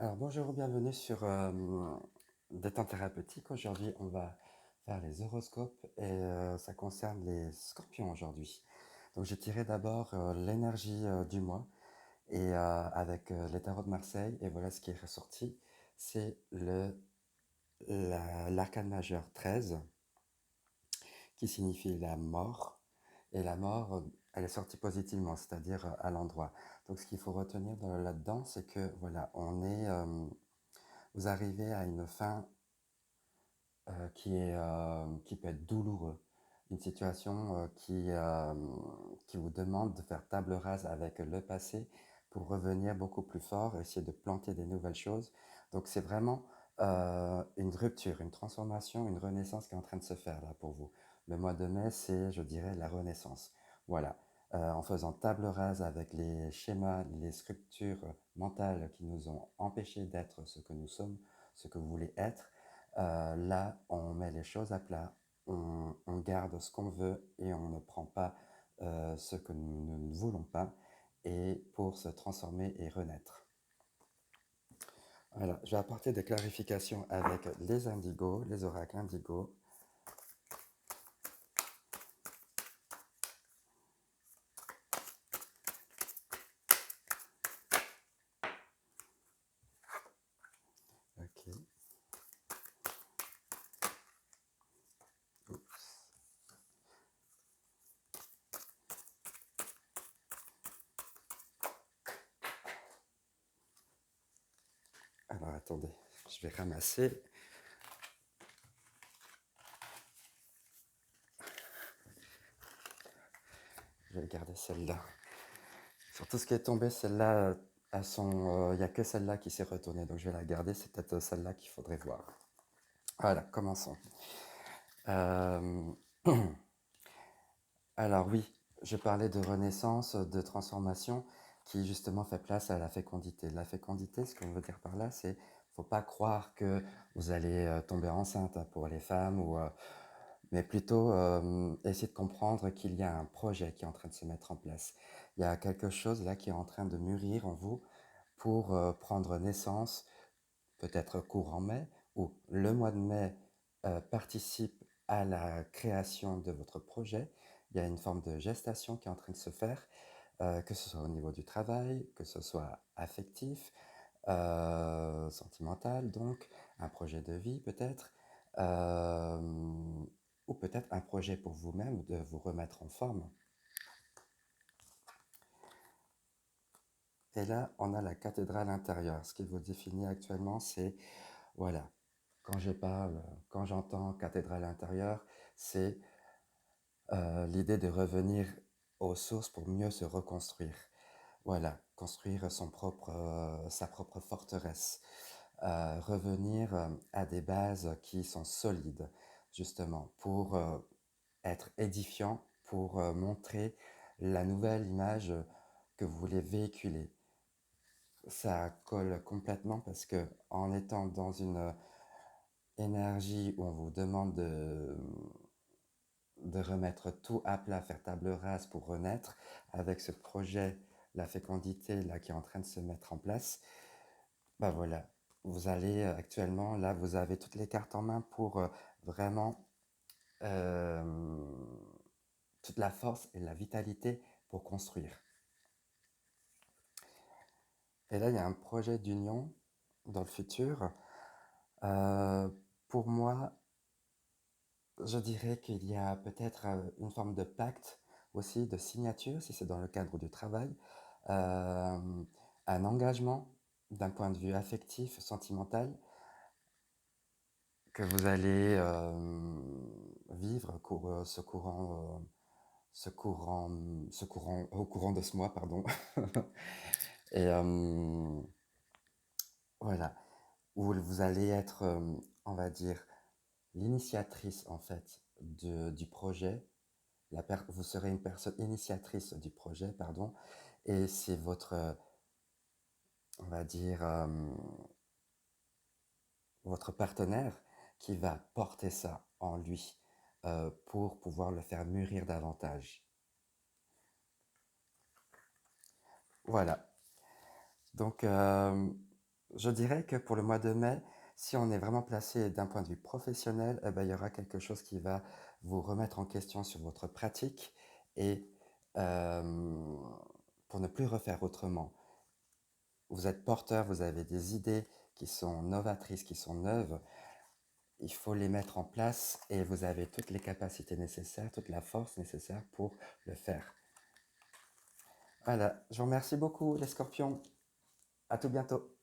Alors bonjour, bienvenue sur Détente thérapeutique. Aujourd'hui, on va faire les horoscopes et ça concerne les scorpions aujourd'hui. Donc j'ai tiré d'abord l'énergie du mois et avec les tarots de Marseille et voilà ce qui est ressorti. C'est l'arcane majeur 13 qui signifie la mort. Et la mort, elle est sortie positivement, c'est-à-dire à l'endroit. Donc ce qu'il faut retenir là-dedans, c'est que voilà, vous arrivez à une fin qui peut être douloureux, une situation qui vous demande de faire table rase avec le passé pour revenir beaucoup plus fort, essayer de planter des nouvelles choses. Donc c'est vraiment une rupture, une transformation, une renaissance qui est en train de se faire là pour vous. Le mois de mai, c'est, je dirais, la renaissance. Voilà. En faisant table rase avec les schémas, les structures mentales qui nous ont empêchés d'être ce que nous sommes, ce que vous voulez être, là, on met les choses à plat, on garde ce qu'on veut et on ne prend pas ce que nous ne voulons pas et pour se transformer et renaître. Voilà, je vais apporter des clarifications avec les indigos, les oracles indigos. Ok. Oups. Alors attendez, je vais ramasser. Je vais garder celle-là. Sur tout ce qui est tombé, celle-là, il n'y a que celle-là qui s'est retournée, donc je vais la garder. C'est peut-être celle-là qu'il faudrait voir. Voilà, commençons. Euh, Alors oui, je parlais de renaissance, de transformation qui justement fait place à la fécondité. La fécondité, ce qu'on veut dire par là, c'est faut pas croire que vous allez tomber enceinte pour les femmes, mais plutôt essayer de comprendre qu'il y a un projet qui est en train de se mettre en place. Il y a quelque chose là qui est en train de mûrir en vous pour prendre naissance, peut-être courant mai, ou le mois de mai participe à la création de votre projet. Il y a une forme de gestation qui est en train de se faire, que ce soit au niveau du travail, que ce soit affectif, sentimental, donc un projet de vie peut-être, euh, ou peut-être un projet pour vous-même de vous remettre en forme. Et là, on a la cathédrale intérieure. Ce qui vous définit actuellement, c'est, voilà, quand je parle, quand j'entends cathédrale intérieure, c'est l'idée de revenir aux sources pour mieux se reconstruire. Voilà, construire sa propre forteresse. Revenir à des bases qui sont solides, justement, pour être édifiant, pour montrer la nouvelle image que vous voulez véhiculer. Ça colle complètement parce que en étant dans une énergie où on vous demande de remettre tout à plat, faire table rase pour renaître, avec ce projet, la fécondité là qui est en train de se mettre en place, bah voilà, vous allez actuellement, là, vous avez toutes les cartes en main pour vraiment euh, toute la force et la vitalité pour construire. Et là, il y a un projet d'union dans le futur. Euh, pour moi, je dirais qu'il y a peut-être une forme de pacte aussi, de signature, si c'est dans le cadre du travail, euh, un engagement d'un point de vue affectif, sentimental, que vous allez vivre au courant de ce mois, pardon. Et voilà, où vous allez être, on va dire, l'initiatrice en fait du projet. Vous serez une personne initiatrice du projet, pardon, et c'est on va dire, votre partenaire qui va porter ça en lui pour pouvoir le faire mûrir davantage. Voilà. Donc, Je dirais que pour le mois de mai, si on est vraiment placé d'un point de vue professionnel, eh ben, il y aura quelque chose qui va vous remettre en question sur votre pratique et hem, pour ne plus refaire autrement. Vous êtes porteur, vous avez des idées qui sont novatrices, qui sont neuves, il faut les mettre en place et vous avez toutes les capacités nécessaires, toute la force nécessaire pour le faire. Voilà, je vous remercie beaucoup les scorpions. À tout bientôt.